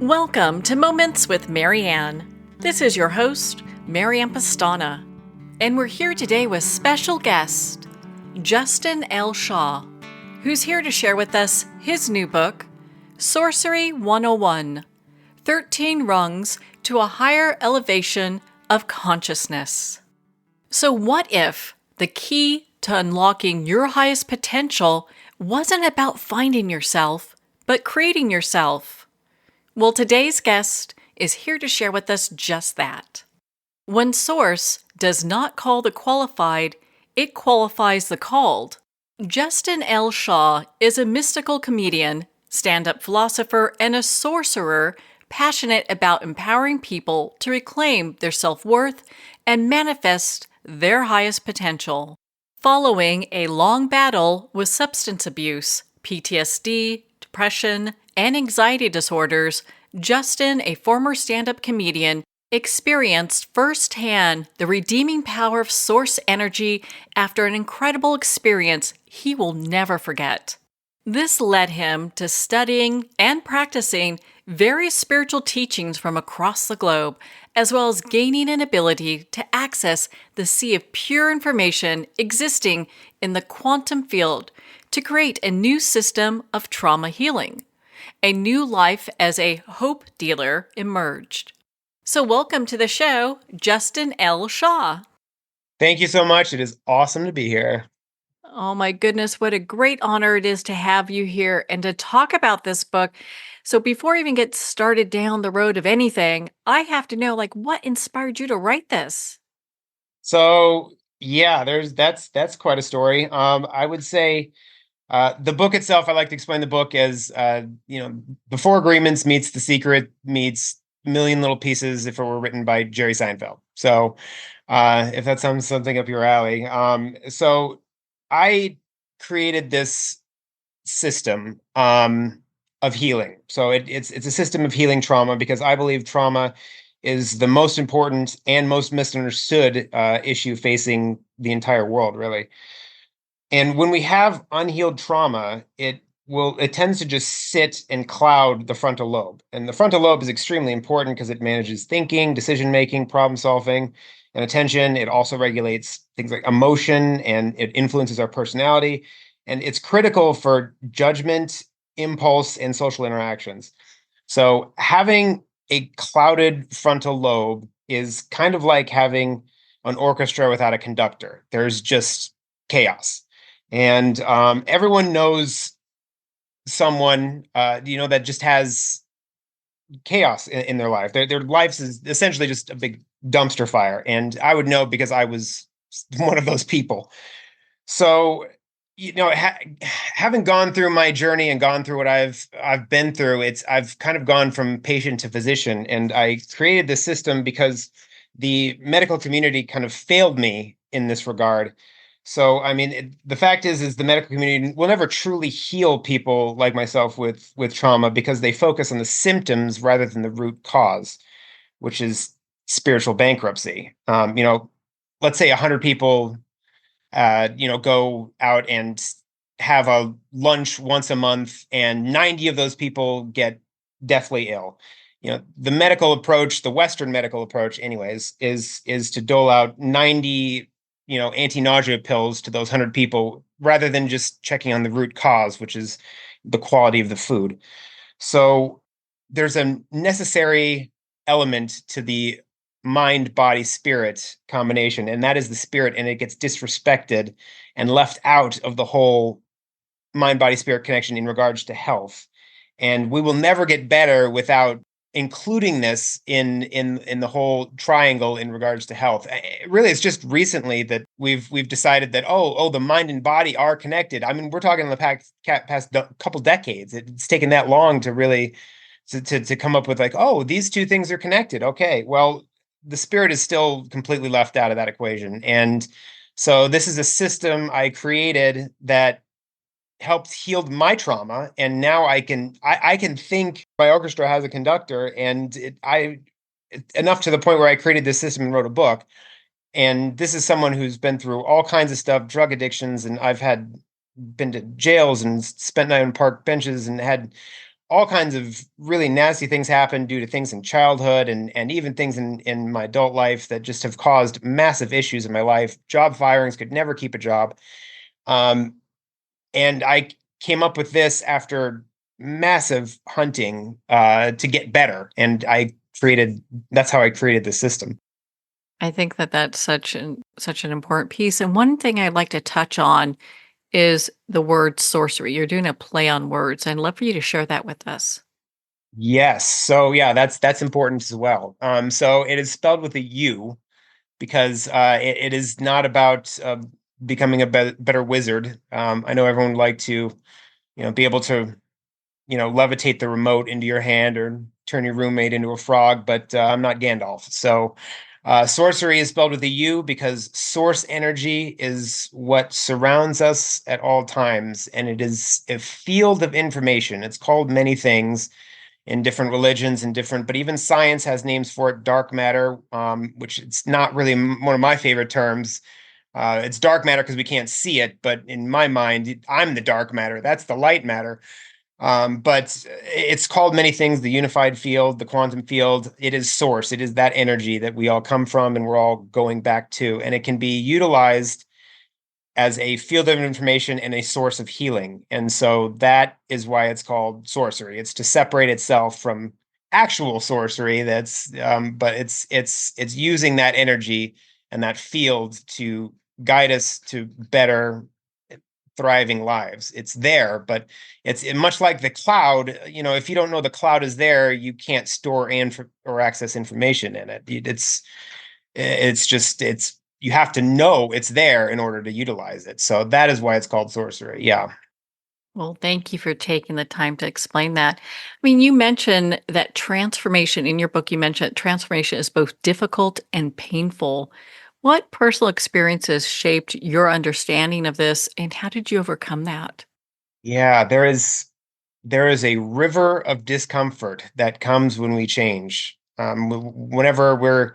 Welcome to Moments with Marianne. This is your host, Marianne Pastana, and we're here today with special guest, Justin L. Shaw, who's here to share with us his new book, Sourcery 101, 13 Rungs to a Higher Elevation of Consciousness. So what if the key to unlocking your highest potential wasn't about finding yourself, but creating yourself? Well, today's guest is here to share with us just that. When Source does not call the qualified, it qualifies the called. Justin L. Shaw is a mystical comedian, stand-up philosopher, and a sorcerer passionate about empowering people to reclaim their self-worth and manifest their highest potential. Following a long battle with substance abuse, PTSD, depression, and anxiety disorders, Justin, a former stand-up comedian, experienced firsthand the redeeming power of source energy after an incredible experience he will never forget. This led him to studying and practicing various spiritual teachings from across the globe, as well as gaining an ability to access the sea of pure information existing in the quantum field to create a new system of trauma healing. A new life as a hope dealer emerged. So welcome to the show, Justin L. Shaw. Thank you so much. It is awesome to be here. Oh my goodness, what a great honor it is to have you here and to talk about this book. So before I even get started down the road of anything, I have to know, what inspired you to write this? So yeah, that's quite a story. I would say the book itself, I like to explain the book as The Four Agreements meets The Secret meets Million Little Pieces if it were written by Jerry Seinfeld. So if that sounds something up your alley. So I created this system of healing. So it's a system of healing trauma because I believe trauma is the most important and most misunderstood issue facing the entire world, really. And when we have unhealed trauma, it tends to just sit and cloud the frontal lobe. And the frontal lobe is extremely important because it manages thinking, decision making, problem solving, and attention. It also regulates things like emotion, and it influences our personality. And it's critical for judgment, impulse, and social interactions. So having a clouded frontal lobe is kind of like having an orchestra without a conductor. There's just chaos. And everyone knows someone, that just has chaos in their life. Their lives is essentially just a big dumpster fire. And I would know because I was one of those people. So, having gone through my journey and gone through what I've been through, I've kind of gone from patient to physician, and I created this system because the medical community kind of failed me in this regard. So, I mean, the fact is the medical community will never truly heal people like myself with trauma because they focus on the symptoms rather than the root cause, which is spiritual bankruptcy. Let's say 100 people go out and have a lunch once a month, and 90 of those people get deathly ill. The medical approach, the Western medical approach, anyways, is to dole out 90, anti-nausea pills to those 100 people rather than just checking on the root cause, which is the quality of the food. So there's a necessary element to the mind, body, spirit combination, and that is the spirit, and it gets disrespected and left out of the whole mind, body, spirit connection in regards to health. And we will never get better without including this in the whole triangle in regards to health. Really, it's just recently that we've decided that the mind and body are connected. I mean, we're talking in the past couple decades. It's taken that long to really to come up with these two things are connected. Okay, well, the spirit is still completely left out of that equation. And so this is a system I created that helped heal my trauma, and now I can think my orchestra has a conductor, and enough to the point where I created this system and wrote a book. And this is someone who's been through all kinds of stuff, drug addictions, and I've been to jails and spent night on park benches and had all kinds of really nasty things happen due to things in childhood and even things in my adult life that just have caused massive issues in my life. Job firings, could never keep a job. Um, and I came up with this after massive hunting to get better. And that's how I created the system. I think that that's such an important piece. And one thing I'd like to touch on is the word sorcery. You're doing a play on words. I'd love for you to share that with us. Yes. So yeah, that's important as well. So it is spelled with a U because it is not about becoming a better wizard. I know everyone would like to, be able to, levitate the remote into your hand or turn your roommate into a frog, but I'm not Gandalf. So sorcery is spelled with a U because source energy is what surrounds us at all times, and it is a field of information. It's called many things in different religions and different, but even science has names for it. Dark matter, which it's not really one of my favorite terms. It's dark matter because we can't see it, but in my mind, I'm the dark matter. That's the light matter. But it's called many things: the unified field, the quantum field. It is source. It is that energy that we all come from and we're all going back to. And it can be utilized as a field of information and a source of healing. And so that is why it's called sorcery. It's to separate itself from actual sorcery. But it's using that energy and that field to guide us to better thriving lives. It's there, but it's much like the cloud. If you don't know the cloud is there, you can't store and or access information in it. It's you have to know it's there in order to utilize it. So that is why it's called sorcery. Yeah. Well, thank you for taking the time to explain that. I mean, you mentioned that transformation in your book, you mentioned transformation is both difficult and painful. What personal experiences shaped your understanding of this, and how did you overcome that? Yeah, there is a river of discomfort that comes when we change. Whenever we're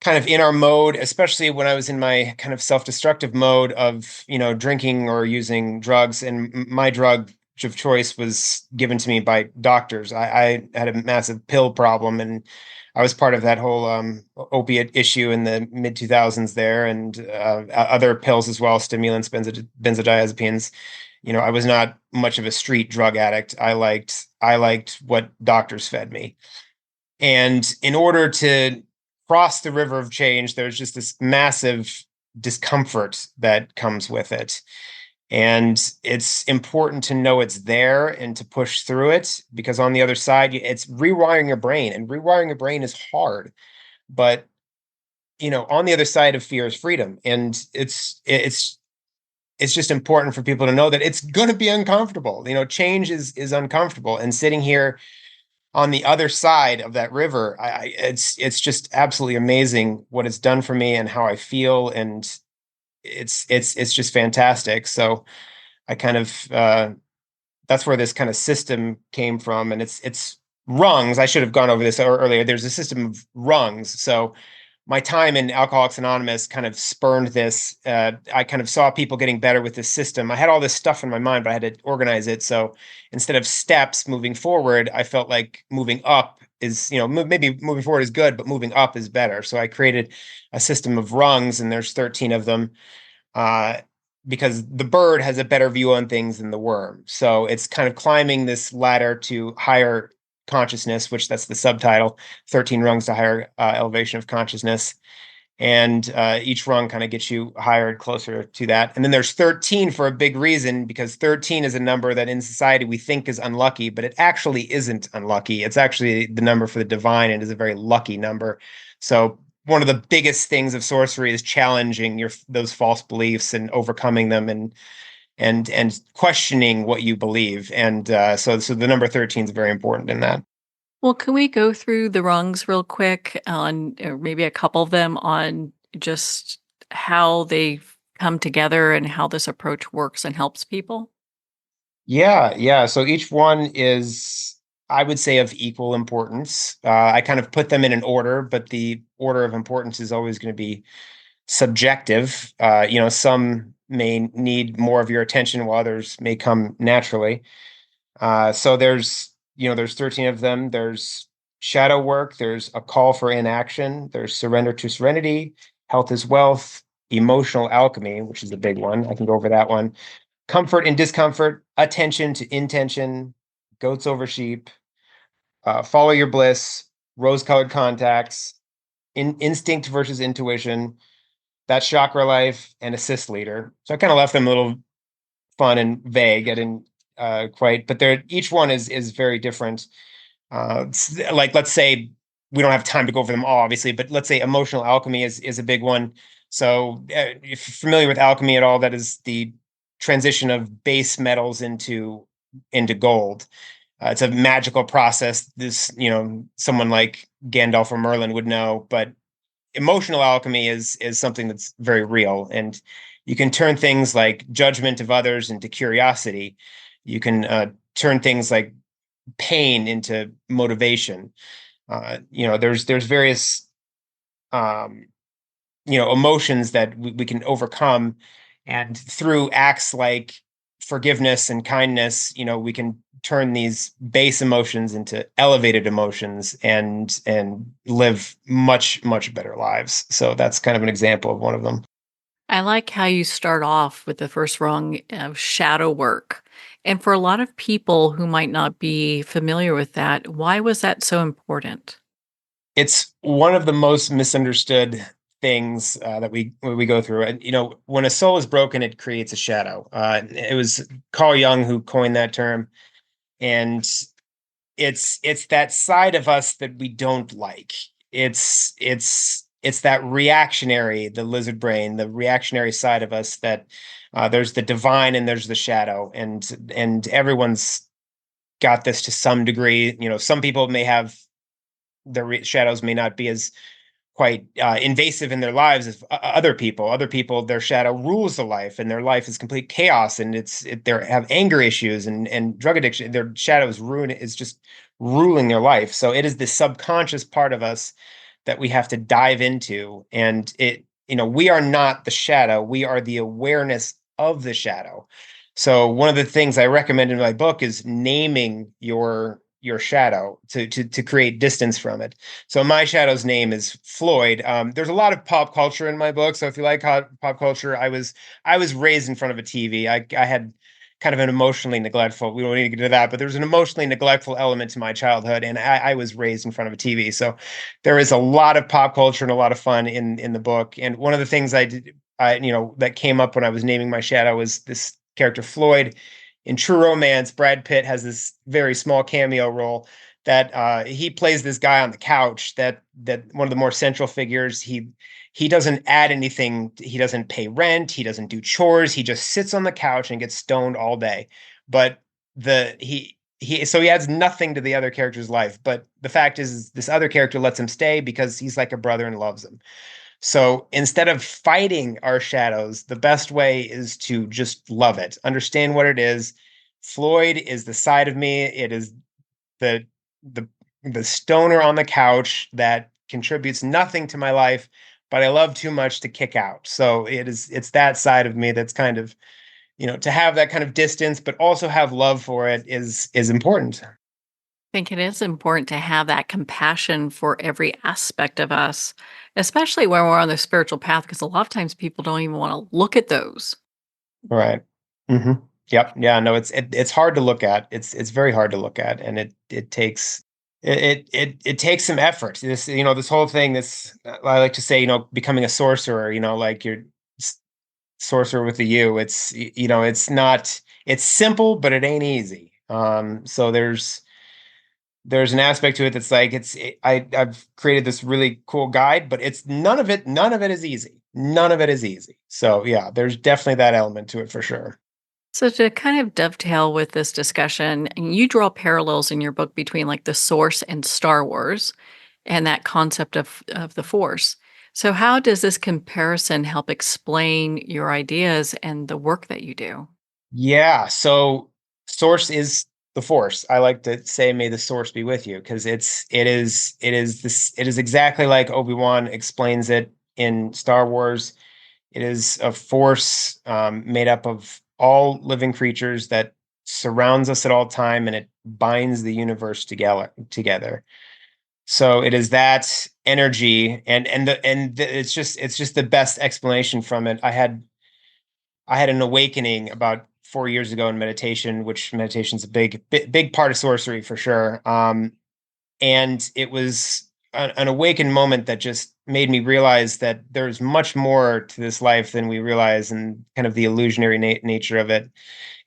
kind of in our mode, especially when I was in my kind of self-destructive mode of, drinking or using drugs, and my drug of choice was given to me by doctors. I had a massive pill problem, and I was part of that whole opiate issue in the mid 2000s there, and other pills as well, stimulants, benzodiazepines. I was not much of a street drug addict. I liked what doctors fed me. And in order to cross the river of change, there's just this massive discomfort that comes with it. And it's important to know it's there and to push through it, because on the other side, it's rewiring your brain, and rewiring your brain is hard. But, on the other side of fear is freedom. And it's just important for people to know that it's going to be uncomfortable. Change is uncomfortable. And sitting here on the other side of that river, it's just absolutely amazing what it's done for me and how I feel, and it's just fantastic. So I kind of that's where this kind of system came from, and it's rungs. I should have gone over this earlier. There's a system of rungs. So my time in Alcoholics Anonymous kind of spurned this. I kind of saw people getting better with this system. I had all this stuff in my mind, but I had to organize it. So instead of steps moving forward, I felt like moving up is, maybe moving forward is good, but moving up is better. So I created a system of rungs, and there's 13 of them, uh, because the bird has a better view on things than the worm. So it's kind of climbing this ladder to higher consciousness, which that's the subtitle, 13 rungs to higher elevation of consciousness. And each rung kind of gets you higher and closer to that. And then there's 13 for a big reason, because 13 is a number that in society we think is unlucky, but it actually isn't unlucky. It's actually the number for the divine, and is a very lucky number. So one of the biggest things of sorcery is challenging those false beliefs and overcoming them, and questioning what you believe. And so the number 13 is very important in that. Well, can we go through the rungs real quick on, or maybe a couple of them, on just how they come together and how this approach works and helps people? Yeah, yeah. So each one is, I would say, of equal importance. I kind of put them in an order, but the order of importance is always going to be subjective. Some may need more of your attention, while others may come naturally. So there's 13 of them. There's shadow work. There's a call for inaction. There's surrender to serenity. Health is wealth. Emotional alchemy, which is a big one. I can go over that one. Comfort and discomfort. Attention to intention. Goats over sheep. Follow your bliss. Rose-colored contacts. Instinct versus intuition. That chakra life and assist leader. So I kind of left them a little fun and vague. I didn't quite, but they're each one is very different. Like let's say we don't have time to go over them all, obviously, but let's say emotional alchemy is a big one. So if you're familiar with alchemy at all, that is the transition of base metals into gold. It's a magical process. This, someone like Gandalf or Merlin would know, but emotional alchemy is something that's very real, and you can turn things like judgment of others into curiosity. You can turn things like pain into motivation. There's various emotions that we can overcome, and through acts like forgiveness and kindness, we can turn these base emotions into elevated emotions and live much much better lives. So that's kind of an example of one of them. I like how you start off with the first rung of shadow work. And for a lot of people who might not be familiar with that, why was that so important? It's one of the most misunderstood things that we go through. And when a soul is broken, it creates a shadow. It was Carl Jung who coined that term, and it's that side of us that we don't like. It's that reactionary, the lizard brain, the reactionary side of us that there's the divine and there's the shadow, and everyone's got this to some degree. Some people may have their shadows may not be as quite invasive in their lives as other people. Other people, their shadow rules the life, and their life is complete chaos, and they have anger issues and drug addiction. Their shadows ruin is just ruling their life. So it is the subconscious part of us that we have to dive into, and we are not the shadow. We are the awareness of the shadow. So one of the things I recommend in my book is naming your shadow to create distance from it. So my shadow's name is Floyd. There's a lot of pop culture in my book. So if you like pop culture, I was raised in front of a TV. I had kind of an emotionally neglectful. We don't need to get into that, but there's an emotionally neglectful element to my childhood, and I was raised in front of a TV. So there is a lot of pop culture and a lot of fun in the book. And one of the things I did, that came up when I was naming my shadow was this character Floyd. In True Romance, Brad Pitt has this very small cameo role that he plays this guy on the couch that one of the more central figures. He doesn't add anything. He doesn't pay rent. He doesn't do chores. He just sits on the couch and gets stoned all day. But so he adds nothing to the other character's life. But the fact is this other character lets him stay because he's like a brother and loves him. So instead of fighting our shadows, the best way is to just love it, understand what it is. Floyd is the side of me. It is the the the stoner on the couch that contributes nothing to my life, but I love too much to kick out. So it's that side of me that's kind of, to have that kind of distance, but also have love for it is important. Think it is important to have that compassion for every aspect of us, especially when we're on the spiritual path, because a lot of times people don't even want to look at those. Right. Hmm. Yep. Yeah. No, it's hard to look at. It's very hard to look at, and it takes it takes some effort. This whole thing. This I like to say, becoming a sorcerer. Like you're sorcerer with the U. It's not. It's simple, but it ain't easy. So there's an aspect to it that's like I've created this really cool guide, but it's none of it is easy. None of it is easy. So yeah, there's definitely that element to it for sure. So, to kind of dovetail with this discussion, and you draw parallels in your book between like the source and Star Wars and that concept of the Force. So, how does this comparison help explain your ideas and the work that you do? Yeah. So source is the force. I like to say, may the source be with you, because it is exactly like Obi-Wan explains it in Star Wars. It is a force made up of all living creatures that surrounds us at all time, and it binds the universe together. So it is that energy, it's just the best explanation from it. I had an awakening about 4 years ago in meditation, which meditation's a big part of sorcery for sure. And it was an awakened moment that just made me realize that there's much more to this life than we realize, and kind of the illusionary nature of it.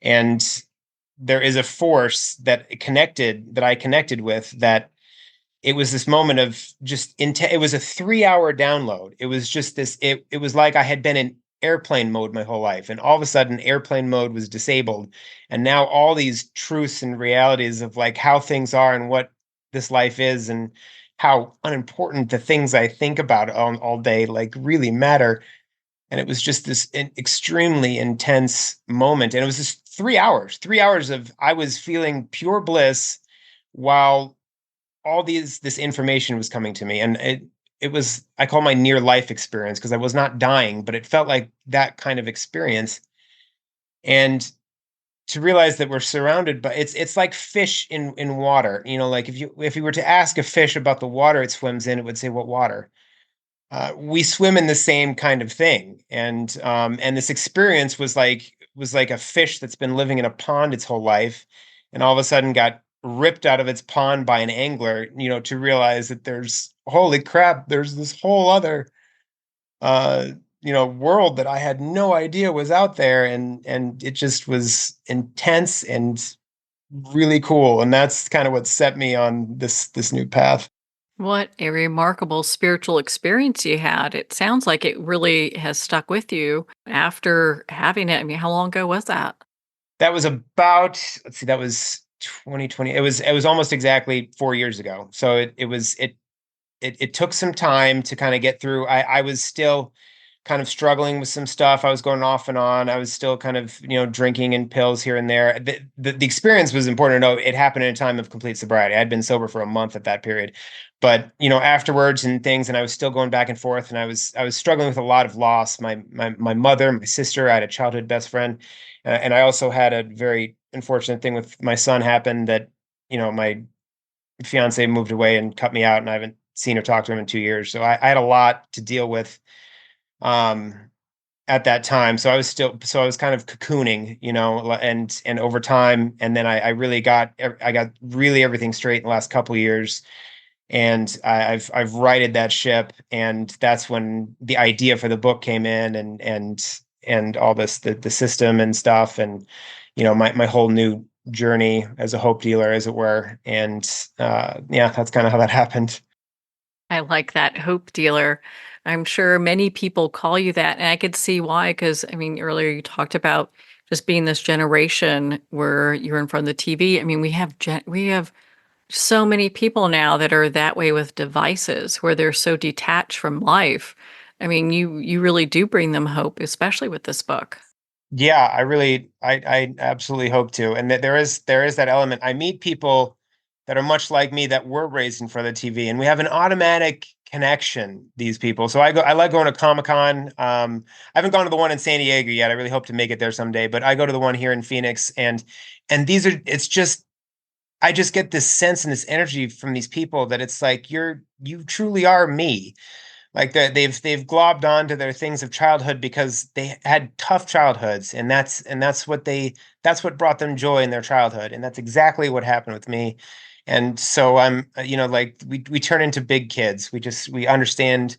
And there is a force that I connected with, that it was this moment of just it was a 3 hour download. It was just it was like I had been in airplane mode my whole life, and all of a sudden airplane mode was disabled, and now all these truths and realities of like how things are and what this life is, and how unimportant the things I think about all day like really matter. And it was just this extremely intense moment, and it was just 3 hours of I was feeling pure bliss while all this information was coming to me. And it was, I call my near life experience, because I was not dying, but it felt like that kind of experience. And to realize that we're surrounded by, it's like fish in water. Like if you were to ask a fish about the water it swims in, it would say, what water? We swim in the same kind of thing. And this experience was like a fish that's been living in a pond its whole life, and all of a sudden got ripped out of its pond by an angler, to realize that there's, holy crap, there's this whole other uh world that I had no idea was out there. And it just was intense and really cool. And that's kind of what set me on this new path. What a remarkable spiritual experience you had. It sounds like it really has stuck with you after having it. I mean, how long ago was that? That was about, let's see, that was 2020. It was almost exactly 4 years ago. So it took some time to kind of get through. I was still kind of struggling with some stuff. I was going off and on. I was still kind of, drinking and pills here and there. The experience was important to know. It happened in a time of complete sobriety. I'd been sober for a month at that period. But, afterwards and things, and I was still going back and forth, and I was struggling with a lot of loss. My mother, my sister, I had a childhood best friend. And I also had a very unfortunate thing with my son happen, that, my fiance moved away and cut me out, and I haven't seen or talked to him in 2 years. So I had a lot to deal with um, at that time. So I was kind of cocooning, and over time, and then I really I got really everything straight in the last couple of years, and I've righted that ship. And that's when the idea for the book came in, and all this, the system and stuff, and my whole new journey as a hope dealer, as it were. And yeah, that's kind of how that happened. I like that hope dealer. I'm sure many people call you that, and I could see why. Because I mean, earlier you talked about just being this generation where you're in front of the TV. I mean, we have so many people now that are that way with devices, where they're so detached from life. I mean, you really do bring them hope, especially with this book. Yeah, I absolutely hope to. And that there is that element. I meet people that are much like me, that were raised in front of the TV, and we have an automatic connection, these people. So I like going to Comic-Con. I haven't gone to the one in San Diego yet. I really hope to make it there someday, but I go to the one here in Phoenix. And it's just, I just get this sense and this energy from these people, that it's like you truly are me. Like they've globbed onto their things of childhood because they had tough childhoods, and that's what brought them joy in their childhood, and that's exactly what happened with me. And so I'm, like, we turn into big kids. We understand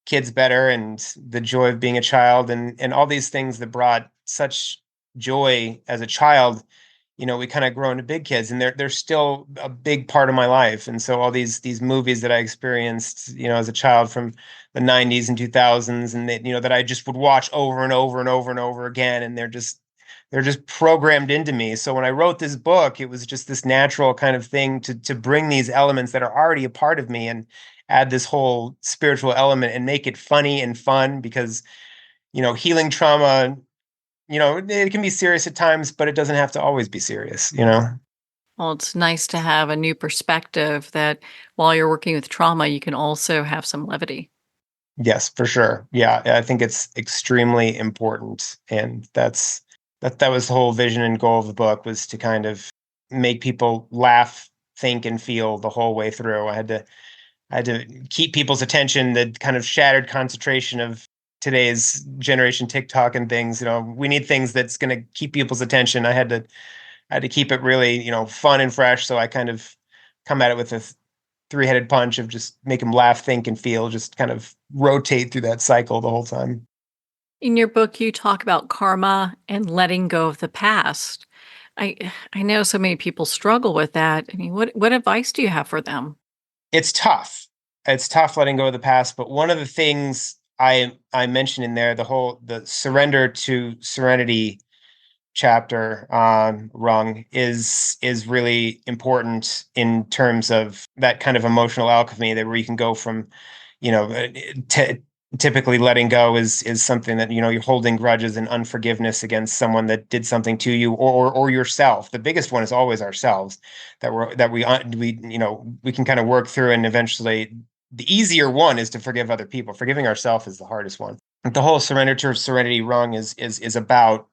kids better, and the joy of being a child, and all these things that brought such joy as a child. We kind of grow into big kids, and they're still a big part of my life. And so all these movies that I experienced, as a child from the 90s and 2000s, and that I just would watch over and over and over and over again, and they're just programmed into me. So when I wrote this book, it was just this natural kind of thing to bring these elements that are already a part of me, and add this whole spiritual element, and make it funny and fun. Because healing trauma, it can be serious at times, but it doesn't have to always be serious. Well, it's nice to have a new perspective that while you're working with trauma, you can also have some levity. Yes, for sure. Yeah, I think it's extremely important. And That was the whole vision and goal of the book, was to kind of make people laugh, think, and feel the whole way through. I had to keep people's attention, the kind of shattered concentration of today's generation TikTok and things. We need things that's going to keep people's attention. I had to keep it really, fun and fresh. So I kind of come at it with a three-headed punch of just make them laugh, think, and feel, just kind of rotate through that cycle the whole time. In your book, you talk about karma and letting go of the past. I I know so many people struggle with that. I mean, what advice do you have for them? It's tough. It's tough letting go of the past, but one of the things I mentioned in there, the surrender to serenity chapter on Rung is really important in terms of that kind of emotional alchemy, that where you can go from, you know, uh, t- typically letting go is something that, you're holding grudges and unforgiveness against someone that did something to you, or yourself. The biggest one is always ourselves, that we can kind of work through, and eventually the easier one is to forgive other people. Forgiving ourselves is the hardest one. The whole surrender to serenity Rung is about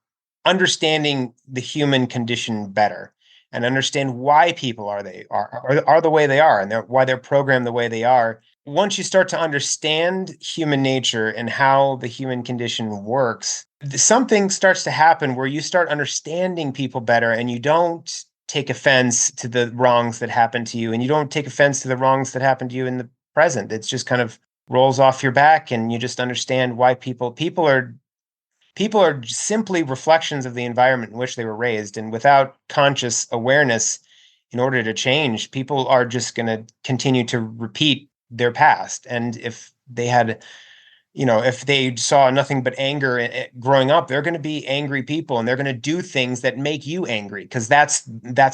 understanding the human condition better, and understand why people are the way they are, and why they're programmed the way they are. Once you start to understand human nature and how the human condition works, something starts to happen where you start understanding people better, and you don't take offense to the wrongs that happen to you, and you don't take offense to the wrongs that happen to you in the present. It's just kind of rolls off your back, and you just understand why people are simply reflections of the environment in which they were raised, and without conscious awareness, in order to change, people are just going to continue to repeat their past. And if they saw nothing but anger growing up, they're going to be angry people, and they're going to do things that make you angry, because that's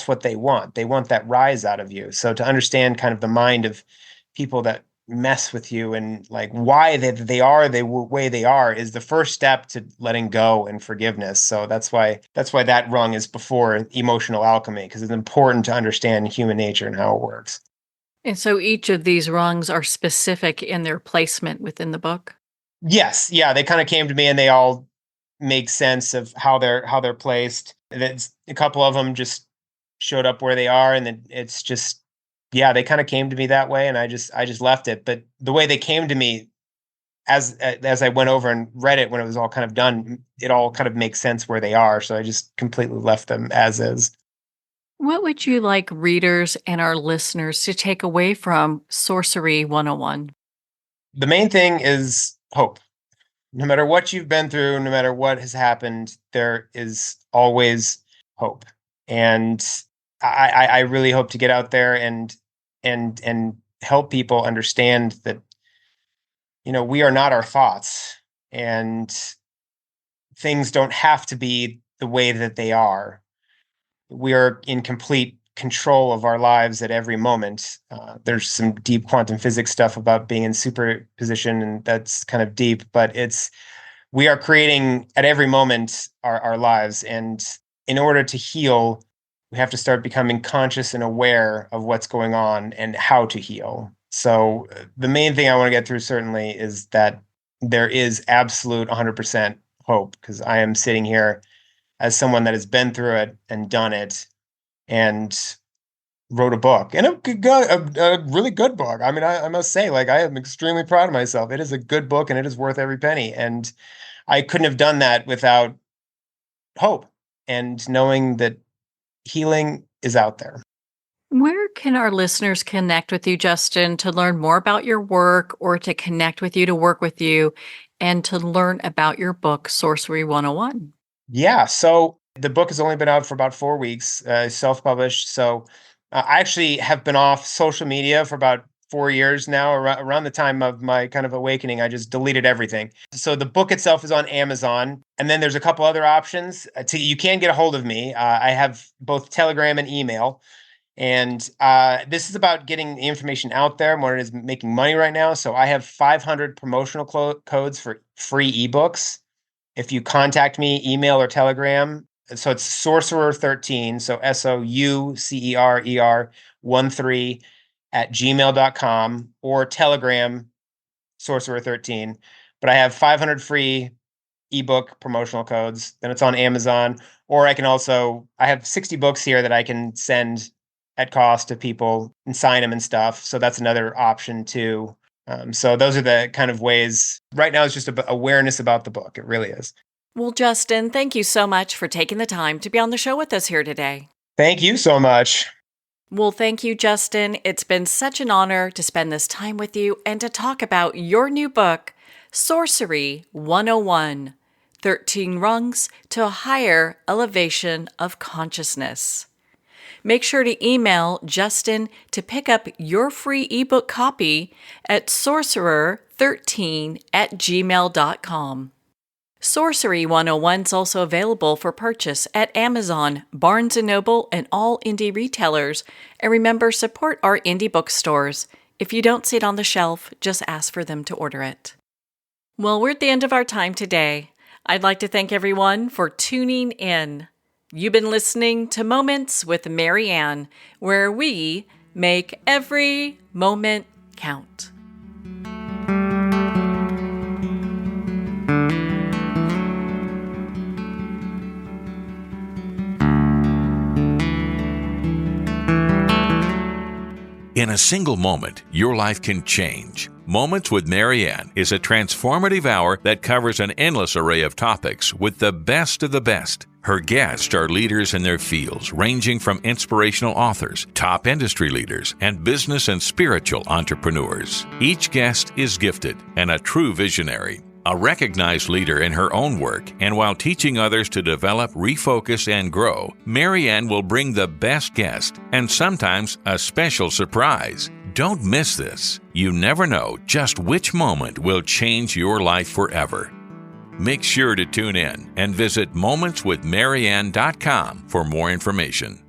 what they want. They want that rise out of you. So to understand kind of the mind of people that mess with you, and like why they are the way they are, is the first step to letting go and forgiveness. So that's why that rung is before emotional alchemy, because it's important to understand human nature and how it works. And so each of these rungs are specific in their placement within the book. Yes, yeah, they kind of came to me, and they all make sense of how they're placed. And it's a couple of them just showed up where they are, and then it's just, yeah, they kind of came to me that way, and I just left it. But the way they came to me, as I went over and read it when it was all kind of done, it all kind of makes sense where they are. So I just completely left them as is. What would you like readers and our listeners to take away from Sorcery 101? The main thing is hope. No matter what you've been through, no matter what has happened, there is always hope. And I really hope to get out there and help people understand that, we are not our thoughts, and things don't have to be the way that they are. We are in complete control of our lives at every moment. There's some deep quantum physics stuff about being in superposition, and that's kind of deep, but we are creating at every moment our lives. And in order to heal, we have to start becoming conscious and aware of what's going on and how to heal. So the main thing I want to get through certainly is that there is absolute 100% hope, because I am sitting here as someone that has been through it and done it, and wrote a book, and a really good book. I mean, I must say, like, I am extremely proud of myself. It is a good book, and it is worth every penny. And I couldn't have done that without hope, and knowing that healing is out there. Where can our listeners connect with you, Justin, to learn more about your work or to connect with you, to work with you, and to learn about your book, Sorcery 101? Yeah, so the book has only been out for about 4 weeks, self-published. So I actually have been off social media for about 4 years now. Around the time of my kind of awakening, I just deleted everything. So the book itself is on Amazon, and then there's a couple other options. You can get a hold of me. I have both Telegram and email. And this is about getting the information out there more than it is making money right now. So I have 500 promotional codes for free ebooks if you contact me, email or Telegram. So it's Sourcerer13, so Soucerer 13 at gmail.com, or Telegram Sourcerer13. But I have 500 free ebook promotional codes. Then it's on Amazon, or I have 60 books here that I can send at cost to people and sign them and stuff. So that's another option too. So those are the kind of ways. Right now, it's just awareness about the book. It really is. Well, Justin, thank you so much for taking the time to be on the show with us here today. Thank you so much. Well, thank you, Justin. It's been such an honor to spend this time with you and to talk about your new book, Sourcery 101, 13 Rungs to a Higher Elevation of Consciousness. Make sure to email Justin to pick up your free ebook copy at sorcerer13@gmail.com. Sourcery 101 is also available for purchase at Amazon, Barnes & Noble, and all indie retailers. And remember, support our indie bookstores. If you don't see it on the shelf, just ask for them to order it. Well, we're at the end of our time today. I'd like to thank everyone for tuning in. You've been listening to Moments with Mary Ann, where we make every moment count. In a single moment, your life can change. Moments with Mary Ann is a transformative hour that covers an endless array of topics with the best of the best. Her guests are leaders in their fields, ranging from inspirational authors, top industry leaders, and business and spiritual entrepreneurs. Each guest is gifted and a true visionary, a recognized leader in her own work, and while teaching others to develop, refocus, and grow, Mary Ann will bring the best guest and sometimes a special surprise. Don't miss this. You never know just which moment will change your life forever. Make sure to tune in and visit momentswithmaryann.com for more information.